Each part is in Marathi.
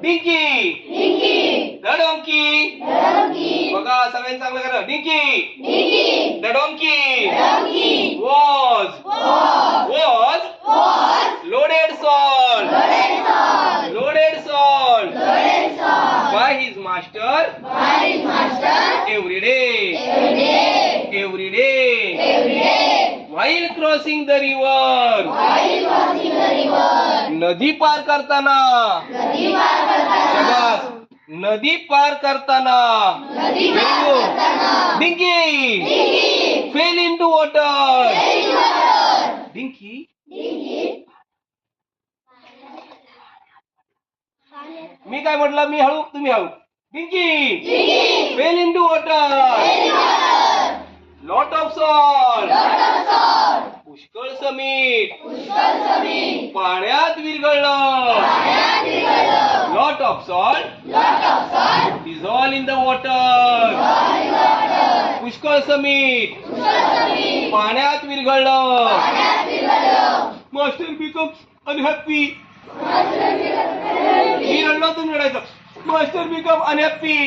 डिंकी द डोंकी बघा सगळ्यांनी चांगलं करा. Dinky the donkey was loaded salt by his master every day while crossing the river. नदी पार करताना शाबास. नदी पार करताना Dinki fell into water. Dinki मी काय म्हटलं? मी हळू तुम्ही हळू. Dinki fell into water. lot of salt पुष्कळ मीठ पाण्यात विरघळलं. lot of salt dissolve in the water. पुष्कळ मीठ पाण्यात विरघळलं. Master becomes unhappy. मी रडलो तुम्ही रडायचं. Master become unhappy.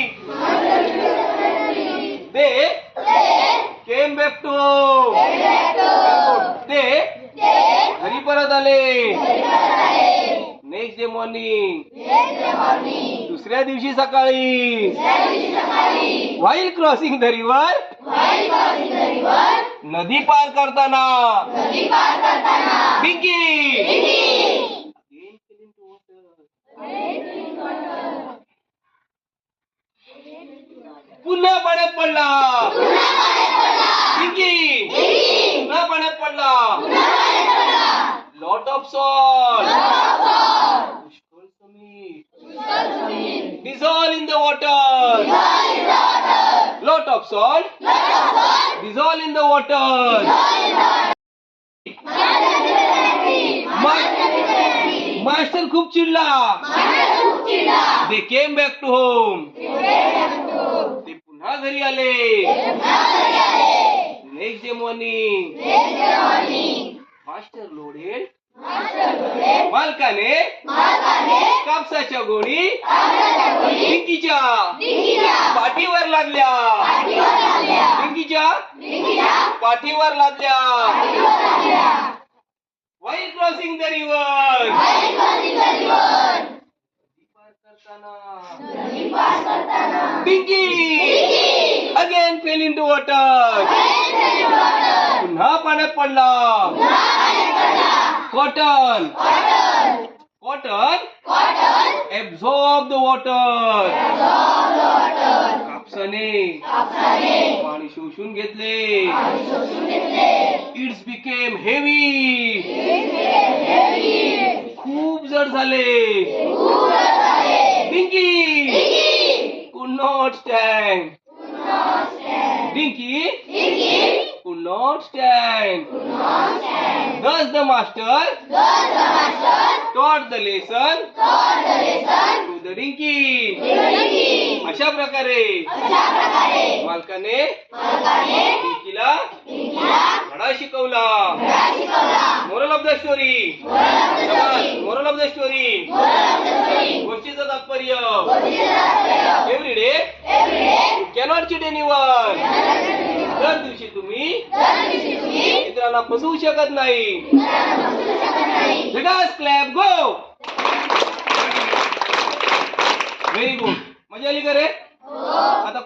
They came back to home. ते घरी परत आले. नेक्स्ट डे मॉर्निंग दुसऱ्या दिवशी सकाळी व्हाईल क्रॉसिंग द रिव्हर नदी पार करताना डिंकी पुन्हा पाण्यात पडला. डिंकी पुन्हा पाण्यात पडला. लॉट ऑफ सॉल्ट पुष्कळ मीठ dissolve in the water. lot of salt dissolve in the water. Master खूप चिडला. they came back to home. ते पुन्हा घरी आले. Next day morning master loaded. मालकाने कापसाच्या गोणी डिंकीच्या पाठीवर लादल्या. डिंकीच्या पाठीवर लादल्या. while crossing the river dinky again fell into water. पुन्हा पाण्यात पडला. cotton absorb the water. कापसाने पाणी शोषून घेतले. It became heavy. खूप जड झाले. Dinky could not stand. Dinky could not stand. Thus the master taught the lesson to the Dinky. अशा प्रकारे मालकाने डिंकीला धडा शिकवला. Moral of the story. Moral of the story. गोष्टीचं तात्पर्य every day cannot cheat anyone. दर दिवशी तुम्ही इतरांना फसवू शकत नाही. Let's clap go. Very good. मजा आली का रे? आता